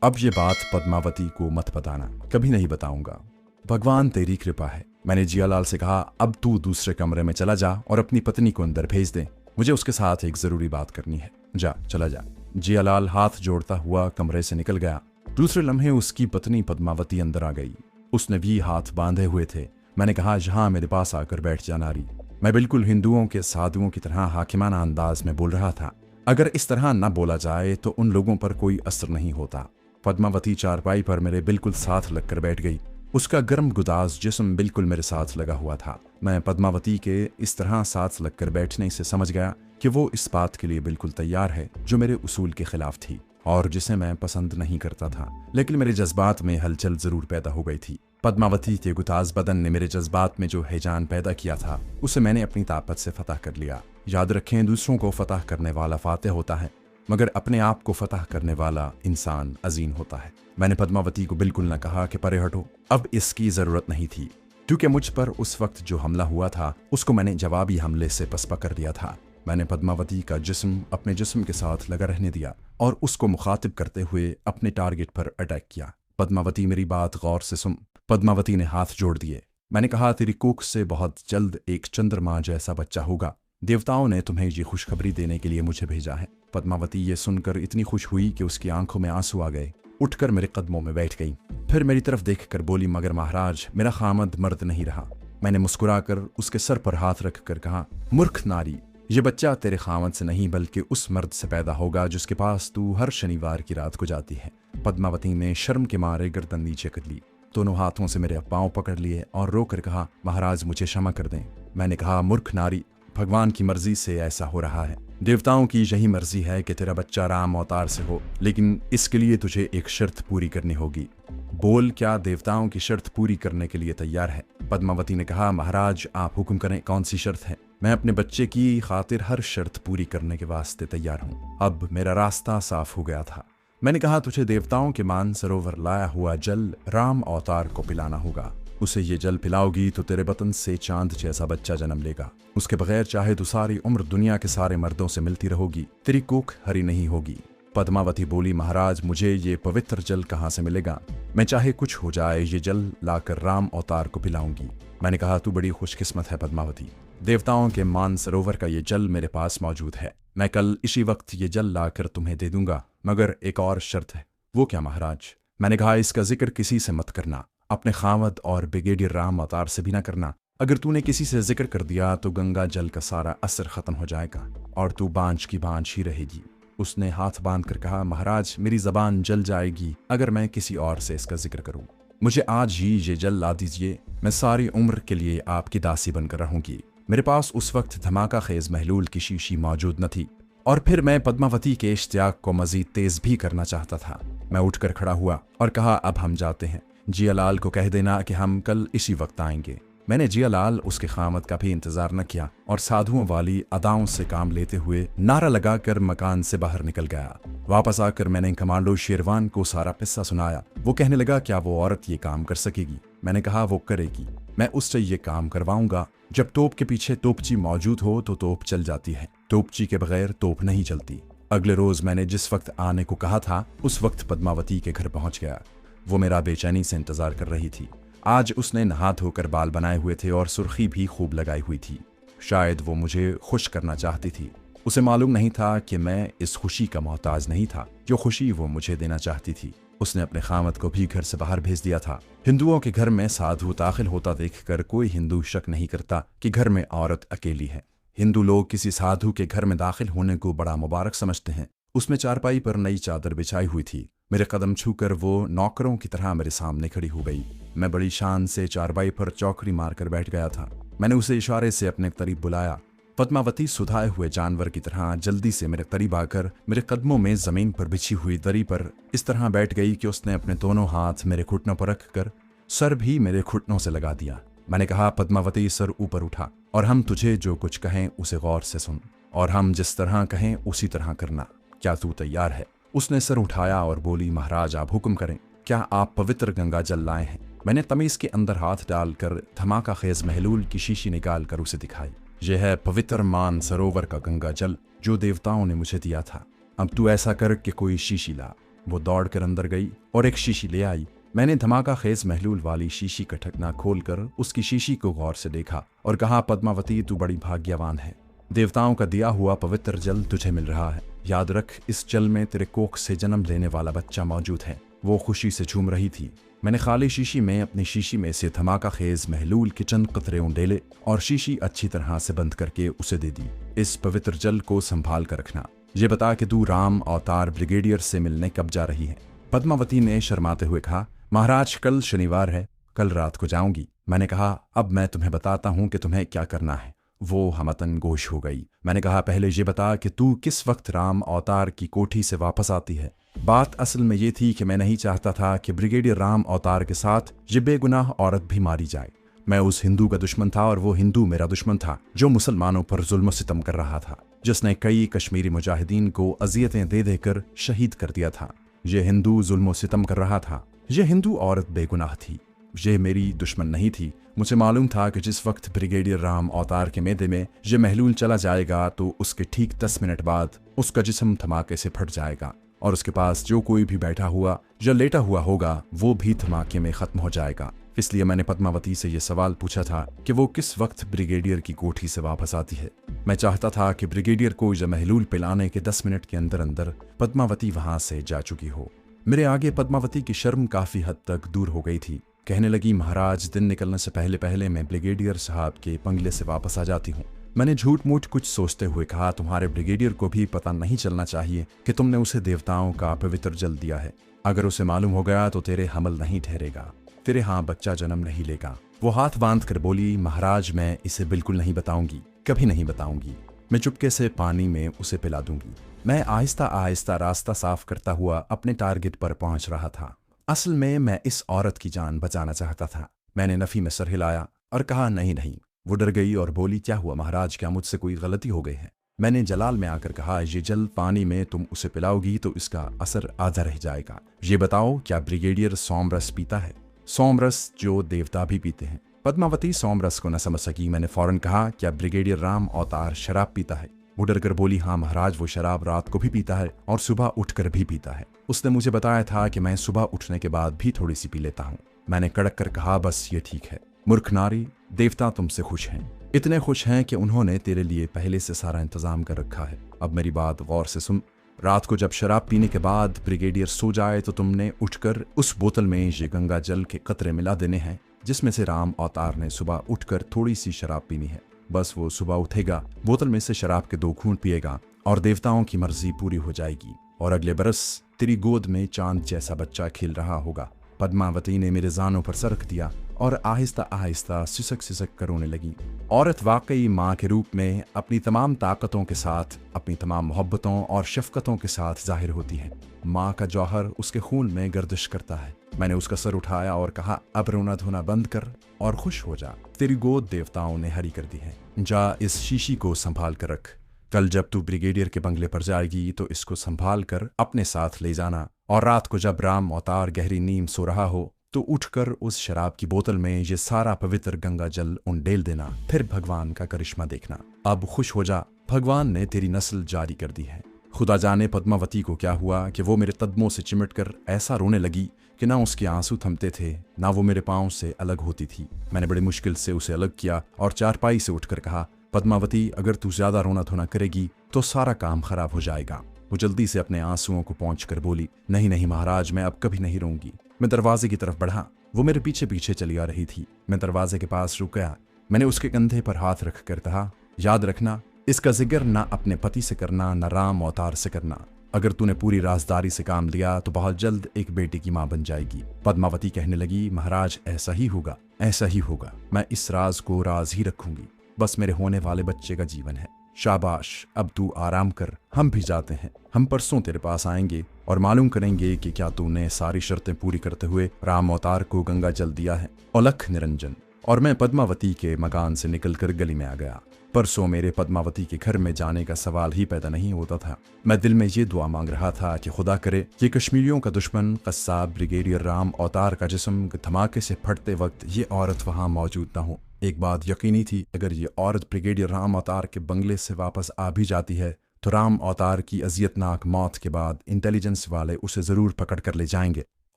अब ये बात पद्मावती को मत बताना, कभी नहीं बताऊंगा। भगवान तेरी कृपा है। मैंने जियालाल से कहा, अब तू दूसरे कमरे में चला जा और अपनी पत्नी को अंदर भेज दे, मुझे उसके साथ एक जरूरी बात करनी है। जा, चला जा। जियालाल हाथ जोड़ता हुआ कमरे से निकल गया। दूसरे लम्हे उसकी पत्नी पद्मावती अंदर आ गई। उसने भी हाथ बांधे हुए थे। मैंने कहा, यहाँ मेरे पास आकर बैठ जा नारी। मैं बिल्कुल हिंदुओं के साधुओं की तरह हाकिमाना अंदाज में बोल रहा था। अगर इस तरह न बोला जाए तो उन लोगों पर कोई असर नहीं होता। पद्मावती चारपाई पर मेरे बिल्कुल साथ लगकर बैठ गई। उसका गर्म गुदाज जिस्म बिल्कुल मेरे साथ लगा हुआ था। मैं पद्मावती के इस तरह साथ लगकर बैठने से समझ गया कि वो इस बात के लिए बिल्कुल तैयार है जो मेरे उसूल के खिलाफ थी और जिसे मैं पसंद नहीं करता था, लेकिन मेरे जज्बात में हलचल जरूर पैदा हो गई थी। पद्मावती के गुताज बदन ने मेरे जज्बात में जो हैजान पैदा किया था उसे मैंने अपनी ताकत से फतह कर लिया। याद रखें, दूसरों को फतह करने वाला फातेह होता है, मगर अपने आप को फतह करने वाला इंसान अजीम होता है। मैंने पद्मावती को बिल्कुल न कहा कि परे हटो, अब इसकी जरूरत नहीं थी, क्योंकि मुझ पर उस वक्त जो हमला हुआ था उसको मैंने जवाबी हमले से पसपा कर दिया था। मैंने पद्मावती का जिस्म अपने जिस्म के साथ लगा रहने दिया और उसको मुखातिब करते हुए अपने टारगेट पर अटैक किया। पद्मावती, मेरी बात गौर से सुन। पद्मावती ने हाथ जोड़ दिए। मैंने कहा, तेरी कोख से बहुत जल्द एक चंद्रमा जैसा बच्चा होगा। देवताओं ने तुम्हें ये खुशखबरी देने के लिए मुझे भेजा है। पद्मावती ये सुनकर इतनी खुश हुई कि उसकी आंखों में आंसू आ गए। उठकर मेरे कदमों में बैठ गई। फिर मेरी तरफ देखकर बोली, मगर महाराज, मेरा खामद मर्द नहीं रहा। मैंने मुस्कुराकर उसके सर पर हाथ रखकर कहा, मूर्ख नारी, ये बच्चा तेरे खामद से नहीं बल्कि उस मर्द से पैदा होगा जिसके पास तू हर शनिवार की रात को जाती है। पद्मावती ने शर्म के मारे गर्दन नीचे कर ली, दोनों हाथों से मेरे पांव पकड़ लिए और रोकर कहा, महाराज मुझे क्षमा कर दें। मैंने कहा, मूर्ख नारी, भगवान की मर्जी से ऐसा हो रहा है। देवताओं की यही मर्जी है कि तेरा बच्चा राम अवतार से हो, लेकिन इसके लिए तुझे एक शर्त पूरी करनी होगी। बोल, क्या देवताओं की शर्त पूरी करने के लिए तैयार है? पद्मावती ने कहा, महाराज आप हुक्म करें, कौन सी शर्त है? मैं अपने बच्चे की खातिर हर शर्त पूरी करने के वास्ते तैयार हूँ। अब मेरा रास्ता साफ हो गया था। मैंने कहा, तुझे देवताओं के मान सरोवर लाया हुआ जल राम अवतार को पिलाना होगा। उसे ये जल पिलाओगी तो तेरे बतन से चांद जैसा बच्चा जन्म लेगा। उसके बगैर चाहे तो सारी उम्र दुनिया के सारे मर्दों से मिलती रहोगी, तेरी कोख हरी नहीं होगी। पद्मावती बोली, महाराज मुझे ये पवित्र जल कहाँ से मिलेगा? मैं चाहे कुछ हो जाए ये जल लाकर राम अवतार को पिलाऊंगी। मैंने कहा, तू बड़ी खुशकिस्मत है पद्मावती, देवताओं के मान सरोवर का ये जल मेरे पास मौजूद है। मैं कल इसी वक्त ये जल लाकर तुम्हें दे दूंगा, मगर एक और शर्त है। वो क्या महाराज? मैंने कहा, इसका जिक्र किसी से मत करना, अपने खामद और ब्रिगेडियर राम अवतार से भी ना करना। अगर तूने किसी से जिक्र कर दिया तो गंगा जल का सारा असर खत्म हो जाएगा और तू बांझ की बांझ ही रहेगी। उसने हाथ बांध कर कहा, महाराज मेरी जबान जल जाएगी अगर मैं किसी और से इसका जिक्र करूं। मुझे आज ही ये जल ला दीजिए, मैं सारी उम्र के लिए आपकी दासी बनकर रहूंगी। मेरे पास उस वक्त धमाका खेज महलूल की शीशी मौजूद न थी और फिर मैं पद्मावती के इश्तियाक को मजीद तेज भी करना चाहता था। मैं उठकर खड़ा हुआ और कहा, अब हम जाते हैं। जियालाल को कह देना कि हम कल इसी वक्त आएंगे। मैंने जियालाल उसके खामद का भी इंतजार न किया और साधुओं वाली अदाओं से काम लेते हुए नारा लगाकर मकान से बाहर निकल गया। वापस आकर मैंने कमांडो शेरवान को सारा किस्सा सुनाया। वो कहने लगा, क्या वो औरत ये काम कर सकेगी? मैंने कहा, वो करेगी। मैं उससे ये काम करवाऊंगा। जब तोप के पीछे तोपची मौजूद हो तो तोप चल जाती है, तोपची के बगैर तोप नहीं चलती। अगले रोज मैंने जिस वक्त आने को कहा था उस वक्त पद्मावती के घर पहुंच गया। वो मेरा बेचैनी से इंतजार कर रही थी। आज उसने नहा धोकर बाल बनाए हुए थे और सुर्खी भी खूब लगाई हुई थी। शायद वो मुझे खुश करना चाहती थी। उसे मालूम नहीं था कि मैं इस खुशी का मोहताज नहीं था जो खुशी वो मुझे देना चाहती थी। उसने अपने खामद को भी घर से बाहर भेज दिया था। हिंदुओं के घर में साधु दाखिल होता देखकर कोई हिंदू शक नहीं करता कि घर में औरत अकेली है। हिंदू लोग किसी साधु के घर में दाखिल होने को बड़ा मुबारक समझते हैं। उसमें चारपाई पर नई चादर बिछाई हुई थी। मेरे कदम छूकर वो नौकरों की तरह मेरे सामने खड़ी हो गई। मैं बड़ी शान से चारपाई पर चौकड़ी मारकर बैठ गया था। मैंने उसे इशारे से अपने करीब बुलाया। पद्मावती सुधाए हुए जानवर की तरह जल्दी से मेरे करीब आकर मेरे कदमों में जमीन पर बिछी हुई दरी पर इस तरह बैठ गई कि उसने अपने दोनों हाथ मेरे घुटनों पर रखकर सर भी मेरे घुटनों से लगा दिया। मैंने कहा, पद्मावती सर ऊपर उठा और हम तुझे जो कुछ कहें उसे गौर से सुन और हम जिस तरह कहें उसी तरह करना। क्या तू तैयार है? उसने सर उठाया और बोली, महाराज आप हुक्म करें। क्या आप पवित्र गंगा जल लाए हैं? मैंने तमीज के अंदर हाथ डालकर धमाका खेज महलूल की शीशी निकाल कर उसे दिखाई। यह है पवित्र मान सरोवर का गंगा जल जो देवताओं ने मुझे दिया था। अब तू ऐसा कर कि कोई शीशी ला। वो दौड़कर अंदर गई और एक शीशी ले आई। मैंने धमाका खेज महलूल वाली शीशी का ढकना खोलकर उसकी शीशी को गौर से देखा और कहा, पद्मावती, तू बड़ी भाग्यवान है। देवताओं का दिया हुआ पवित्र जल तुझे मिल रहा है। याद रख, इस जल में तेरे कोख से जन्म लेने वाला बच्चा मौजूद है। वो खुशी से झूम रही थी। मैंने खाली शीशी में अपनी शीशी में से धमाका खेज महलूल के चंद कतरे उंडेले और शीशी अच्छी तरह से बंद करके उसे दे दी। इस पवित्र जल को संभाल कर रखना। ये बता कि तू राम अवतार ब्रिगेडियर से मिलने कब जा रही है? पद्मावती ने शर्माते हुए कहा, महाराज, कल शनिवार है, कल रात को जाऊंगी। मैंने कहा, अब मैं तुम्हें बताता हूं कि तुम्हें क्या करना है। वो हमतन गोश हो गई। मैंने कहा, पहले ये बता कि तू किस वक्त राम अवतार की कोठी से वापस आती है। बात असल में ये थी कि मैं नहीं चाहता था कि ब्रिगेडियर राम अवतार के साथ ये बेगुनाह औरत भी मारी जाए। मैं उस हिंदू का दुश्मन था और वो हिंदू मेरा दुश्मन था जो मुसलमानों पर जुल्म सितम कर रहा था, जिसने कई कश्मीरी मुजाहिदीन को अजियतें दे देकर शहीद कर दिया था। ये हिंदू जुल्म सितम कर रहा था। ये हिंदू औरत बेगुनाह थी। ये मेरी दुश्मन नहीं थी। मुझे मालूम था कि जिस वक्त ब्रिगेडियर राम अवतार के मैदे में ये महलूल चला जाएगा तो उसके ठीक 10 मिनट बाद उसका जिस्म धमाके से फट जाएगा और उसके पास जो कोई भी बैठा हुआ या लेटा हुआ होगा वो भी धमाके में खत्म हो जाएगा। इसलिए मैंने पद्मावती से यह सवाल पूछा था कि वो किस वक्त ब्रिगेडियर की कोठी से वापस आती है। मैं चाहता था कि ब्रिगेडियर को यह महलूल पिलाने के 10 मिनट के अंदर अंदर पद्मावती वहां से जा चुकी हो। मेरे आगे पद्मावती की शर्म काफी हद तक दूर हो गई थी। कहने लगी, महाराज, दिन निकलने से पहले पहले मैं ब्रिगेडियर साहब के बंगले से वापस आ जाती हूँ। मैंने झूठ मूठ कुछ सोचते हुए कहा, तुम्हारे ब्रिगेडियर को भी पता नहीं चलना चाहिए कि तुमने उसे देवताओं का पवित्र जल दिया है। अगर उसे मालूम हो गया तो तेरे हमल नहीं ठहरेगा, तेरे यहाँ बच्चा जन्म नहीं लेगा। वो हाथ बांध कर बोली, महाराज, मैं इसे बिल्कुल नहीं बताऊंगी, कभी नहीं बताऊंगी। मैं चुपके से पानी में उसे पिला दूंगी। मैं आहिस्ता आहिस्ता रास्ता साफ करता हुआ अपने टारगेट पर पहुंच रहा था। असल में मैं इस औरत की जान बचाना चाहता था। मैंने नफी में सर हिलाया और कहा, नहीं नहीं। वो डर गई और बोली, क्या हुआ महाराज, क्या मुझसे कोई गलती हो गई है? मैंने जलाल में आकर कहा, ये जल पानी में तुम उसे पिलाओगी तो इसका असर आधा रह जाएगा। ये बताओ, क्या ब्रिगेडियर सोमरस पीता है? सोमरस जो देवता भी पीते हैं। पद्मावती सोमरस को न समझ सकी। मैंने फौरन कहा, क्या ब्रिगेडियर राम अवतार शराब पीता है? वो डर कर बोली, हाँ महाराज, वो शराब रात को भी पीता है और सुबह उठकर भी पीता है। उसने मुझे बताया था कि मैं सुबह उठने के बाद भी थोड़ी सी पी लेता हूँ। मैंने कड़क कर कहा, बस ये ठीक है। मूर्ख नारी, देवता तुमसे खुश हैं, इतने खुश हैं कि उन्होंने तेरे लिए पहले से सारा इंतजाम कर रखा है। अब मेरी बात गौर से सुन। रात को जब शराब पीने के बाद ब्रिगेडियर सो जाए तो तुमने उठकर उस बोतल में ये गंगा जल के कतरे मिला देने हैं जिसमें से राम अवतार ने सुबह उठकर थोड़ी सी शराब पीनी है। बस वो सुबह उठेगा, बोतल में से शराब के 2 घूंट पिएगा और देवताओं की मर्जी पूरी हो जाएगी और अगले बरस तेरी गोद में चांद जैसा बच्चा खेल रहा होगा। पद्मावती ने मेरे जानों पर सर रख दिया और आहिस्ता आहिस्ता सिसक सिसक कर रोने लगी। औरत वाकई माँ के रूप में अपनी तमाम ताकतों के साथ, अपनी तमाम मोहब्बतों और शफकतों के साथ जाहिर होती है। माँ का जौहर उसके खून में गर्दिश करता है। मैंने उसका सर उठाया और कहा, अब रोना धोना बंद कर और खुश हो जा। तेरी गोद देवताओं ने हरी कर दी है। जा, इस शीशी को संभाल कर रख। कल जब तू ब्रिगेडियर के बंगले पर जाएगी तो इसको संभाल कर अपने साथ ले जाना और रात को जब राम अवतार गहरी नींद सो रहा हो तो उठकर उस शराब की बोतल में ये सारा पवित्र गंगा जल उंडेल देना। फिर भगवान का करिश्मा देखना। अब खुश हो जा, भगवान ने तेरी नस्ल जारी कर दी है। खुदा जाने पद्मावती को क्या हुआ कि वो मेरे कदमों से चिमट कर ऐसा रोने लगी कि ना उसके आंसू थमते थे, ना वो मेरे पाँव से अलग होती थी। मैंने बड़ी मुश्किल से उसे अलग किया और चारपाई से उठकर कहा, पद्मावती, अगर तू ज्यादा रोना धोना करेगी तो सारा काम खराब हो जाएगा। वो जल्दी से अपने आंसुओं को पोंछ कर बोली, नहीं नहीं महाराज, मैं अब कभी नहीं रोऊंगी। मैं दरवाजे की तरफ बढ़ा। वो मेरे पीछे पीछे चली आ रही थी। मैं दरवाजे के पास रुक गया। मैंने उसके कंधे पर हाथ रख कर कहा, याद रखना, इसका जिक्र ना अपने पति से करना, ना राम अवतार से करना। अगर तूने पूरी राजदारी से काम लिया तो बहुत जल्द एक बेटे की माँ बन जाएगी। पद्मावती कहने लगी, महाराज, ऐसा ही होगा, ऐसा ही होगा। मैं इस राज को राज ही रखूंगी। बस मेरे होने वाले बच्चे का जीवन है। शाबाश, अब तू आराम कर, हम भी जाते हैं। हम परसों तेरे पास आएंगे और मालूम करेंगे कि क्या तूने सारी शर्तें पूरी करते हुए राम अवतार को गंगा जल दिया है। अलख निरंजन। और मैं पद्मावती के मकान से निकलकर गली में आ गया। परसों मेरे पद्मावती के घर में जाने का सवाल ही पैदा नहीं होता था। मैं दिल में ये दुआ मांग रहा था कि खुदा करे कि कश्मीरियों का दुश्मन कस्साब ब्रिगेडियर राम अवतार का जिस्म धमाके से फटते वक्त ये औरत वहां मौजूद न हो। एक बात यकीनी थी, अगर ये औरत ब्रिगेडियर राम अवतार के बंगले से वापस आ भी जाती है तो राम अवतार की अजियतनाक मौत के बाद इंटेलिजेंस वाले उसे ज़रूर पकड़ कर ले जाएंगे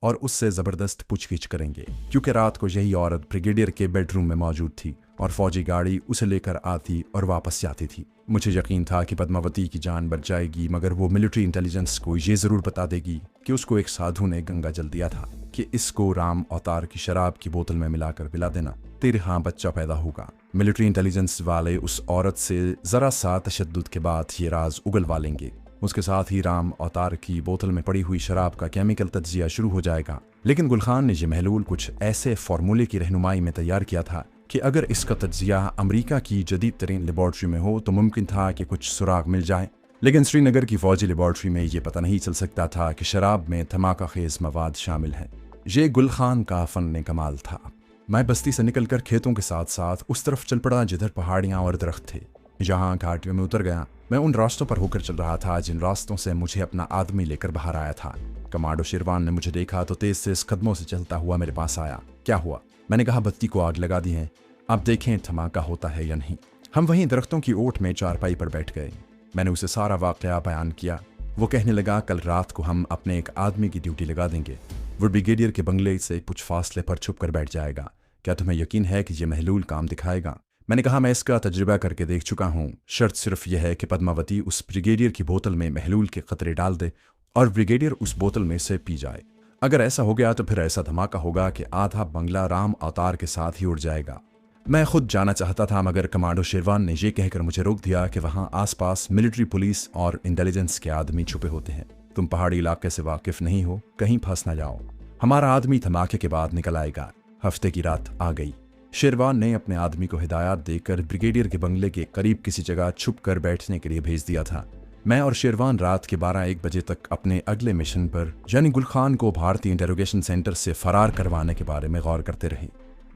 और उससे ज़बरदस्त पूछगिछ करेंगे, क्योंकि रात को यही औरत ब्रिगेडियर के बेडरूम में मौजूद थी और फौजी गाड़ी उसे लेकर आती और वापस जाती थी। मुझे यकीन था कि पद्मावती की जान बच जाएगी, मगर वो मिलिट्री इंटेलिजेंस को ये ज़रूर बता देगी कि उसको एक साधु ने गंगा जल दिया था कि इसको राम अवतार की शराब की बोतल में मिलाकर पिला देना, तेरे यहाँ बच्चा पैदा होगा। मिलिट्री इंटेलिजेंस वाले उस औरत से ज़रा सा तशद्दुद के बाद ये राज उगलवा लेंगे। उसके साथ ही राम अवतार की बोतल में पड़ी हुई शराब का केमिकल तज्जिया शुरू हो जाएगा। लेकिन गुल खान ने यह महलूल कुछ ऐसे फार्मूले की रहनुमाई में तैयार किया था कि अगर इसका तज्जिया अमेरिका की जदीद तरीन लेबॉर्ट्री में हो तो मुमकिन था कि कुछ सुराग मिल जाए। लेकिन श्रीनगर की फौजी लेबॉर्ट्री में ये पता नहीं चल सकता था कि शराब में धमाका खेज मवाद शामिल है। ये गुल खान का फन कमाल था। मैं बस्ती से निकलकर खेतों के साथ साथ उस तरफ चल पड़ा जिधर पहाड़ियाँ और दरख्त थे। जहाँ घाटियों में उतर गया, मैं उन रास्तों पर होकर चल रहा था जिन रास्तों से मुझे अपना आदमी लेकर बाहर आया था। कमांडो शेरवान ने मुझे देखा तो तेज तेज कदमों से चलता हुआ मेरे पास आया। क्या हुआ? मैंने कहा, बत्ती को आग लगा दी है, अब देखें धमाका होता है या नहीं। हम वहीं दरख्तों की ओट में चारपाई पर बैठ गए। मैंने उसे सारा वाकया बयान किया। वो कहने लगा, कल रात को हम अपने एक आदमी की ड्यूटी लगा देंगे। वो ब्रिगेडियर के बंगले से कुछ फासले पर छुप कर बैठ जाएगा। क्या तुम्हें यकीन है कि यह महलूल काम दिखाएगा? मैंने कहा, मैं इसका तजुर्बा करके देख चुका हूँ। शर्त सिर्फ यह है कि पद्मावती उस ब्रिगेडियर की बोतल में महलूल के कतरे डाल दे और ब्रिगेडियर उस बोतल में से पी जाए। अगर ऐसा हो गया तो फिर ऐसा धमाका होगा कि आधा बंगला राम अवतार के साथ ही उड़ जाएगा। मैं खुद जाना चाहता था, मगर कमांडो शेरवान ने यह कहकर मुझे रोक दिया कि वहाँ आसपास मिलिट्री पुलिस और इंटेलिजेंस के आदमी छुपे होते हैं। तुम पहाड़ी इलाके से वाकिफ नहीं हो, कहीं फंस ना जाओ। हमारा आदमी धमाके के बाद निकल आएगा। हफ्ते की रात आ गई। शेरवान ने अपने आदमी को हिदायत देकर ब्रिगेडियर के बंगले के करीब किसी जगह छुप कर बैठने के लिए भेज दिया था। मैं और शेरवान रात के 12-1 बजे तक अपने अगले मिशन पर यानी गुल खान को भारतीय इंटेरोगेशन सेंटर से फरार करवाने के बारे में गौर करते रहे।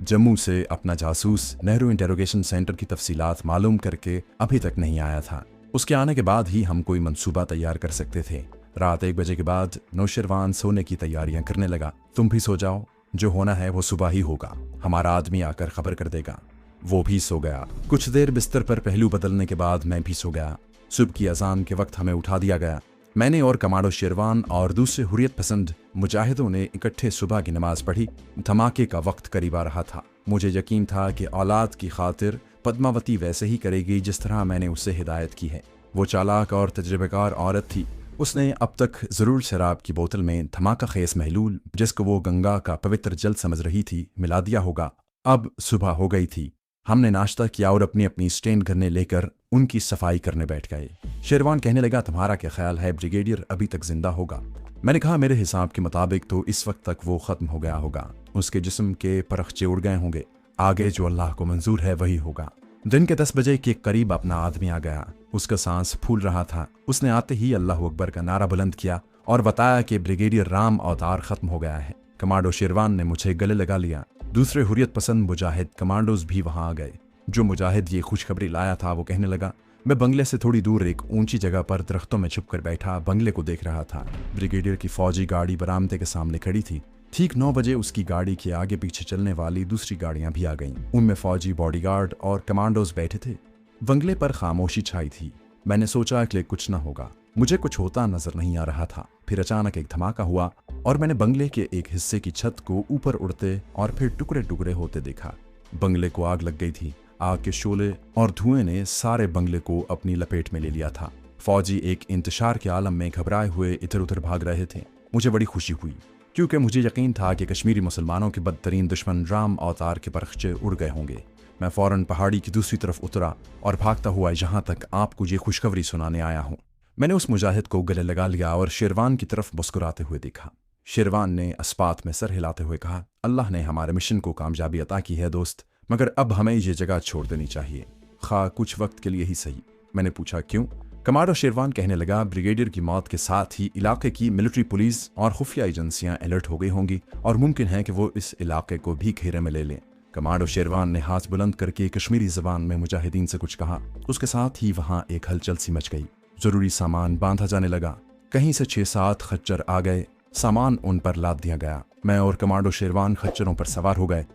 जम्मू से अपना जासूस नेहरू इंटेरोगेशन सेंटर की तफसीलात मालूम करके अभी तक नहीं आया था। उसके आने के बाद ही हम कोई मंसूबा तैयार कर सकते थे। रात 1 बजे के बाद नौशेरवान सोने की तैयारियां करने लगा। तुम भी सो जाओ, जो होना है वो सुबह ही होगा, हमारा आदमी आकर खबर कर देगा। वो भी सो गया। कुछ देर बिस्तर पर पहलू बदलने के बाद मैं भी सो गया। सुबह की अजान के वक्त हमें उठा दिया गया। मैंने और कमांडो शेरवान और दूसरे हुर्रियत पसंद मुजाहिदों ने इकट्ठे सुबह की नमाज पढ़ी। धमाके का वक्त करीब आ रहा था। मुझे यकीन था कि औलाद की खातिर पद्मावती वैसे ही करेगी जिस तरह मैंने उससे हिदायत की है। वो चालाक और तजुर्बेकार औरत थी। उसने अब तक ज़रूर शराब की बोतल में धमाका खेस महलूल, जिसको वो गंगा का पवित्र जल समझ रही थी, मिला दिया होगा। अब सुबह हो गई थी। हमने नाश्ता किया और अपनी अपनी स्टैंड करने लेकर उनकी सफाई करने बैठ गए। शेरवान कहने लगा, तुम्हारा क्या ख्याल है, ब्रिगेडियर अभी तक जिंदा होगा? मैंने कहा, मेरे हिसाब के मुताबिक तो इस वक्त तक वो ख़त्म हो गया होगा। उसके जिस्म के परखचे उड़ गए होंगे। आगे जो अल्लाह को मंजूर है वही होगा। दिन के 10 बजे के करीब अपना आदमी आ गया। उसका सांस फूल रहा था। उसने आते ही अल्लाह अकबर का नारा बुलंद किया और बताया कि ब्रिगेडियर राम अवतार खत्म हो गया है। कमांडो शेरवान ने मुझे गले लगा लिया। दूसरे हुर्रियत पसंद मुजाहिद कमांडोज भी वहां आ गए। जो मुजाहिद ये खुशखबरी लाया था वो कहने लगा, मैं बंगले से थोड़ी दूर एक ऊंची जगह पर दरख्तों में छुपकर बैठा बंगले को देख रहा था। ब्रिगेडियर की फौजी गाड़ी बरामदे के सामने खड़ी थी। ठीक 9 बजे उसकी गाड़ी के आगे पीछे चलने वाली दूसरी गाड़ियां भी आ गईं। उनमें फौजी बॉडीगार्ड और कमांडोज बैठे थे। बंगले पर खामोशी छाई थी। मैंने सोचा कि कुछ न होगा। मुझे कुछ होता नजर नहीं आ रहा था। फिर अचानक एक धमाका हुआ और मैंने बंगले के एक हिस्से की छत को ऊपर उड़ते और फिर टुकड़े टुकड़े होते देखा। बंगले को आग लग गई थी। आग के शोले और धुएं ने सारे बंगले को अपनी लपेट में ले लिया था। फौजी एक इंतशार के आलम में घबराए हुए इधर उधर भाग रहे थे। मुझे बड़ी खुशी हुई, क्योंकि मुझे यकीन था कि कश्मीरी मुसलमानों के बदतरीन दुश्मन राम अवतार के परखचे उड़ गए होंगे। मैं फौरन पहाड़ी की दूसरी तरफ उतरा और भागता हुआ यहाँ तक आपको ये खुशखबरी सुनाने आया हूँ। मैंने उस मुजाहिद को गले लगा लिया और शेरवान की तरफ मुस्कुराते हुए देखा। शेरवान ने अस्पात में सर हिलाते हुए कहा, अल्लाह ने हमारे मिशन को कामयाबी अता की है दोस्त, मगर अब हमें ये जगह छोड़ देनी चाहिए, खा कुछ वक्त के लिए ही सही। मैंने पूछा, क्यों? कमांडो शेरवान कहने लगा, ब्रिगेडियर की मौत के साथ ही इलाके की मिलिट्री पुलिस और खुफिया एजेंसियां अलर्ट हो गई होंगी और मुमकिन है कि वो इस इलाके को भी घेरे में ले लें। कमांडो शेरवान ने हाथ बुलंद करके कश्मीरी जबान में मुजाहिदीन से कुछ कहा। उसके साथ ही वहाँ एक हलचल सी मच गई। जरूरी सामान बांधा जाने लगा। कहीं से 6-7 खच्चर आ गए। सामान उन पर लाद दिया गया। मैं और कमांडो शेरवान खच्चरों पर सवार हो गए।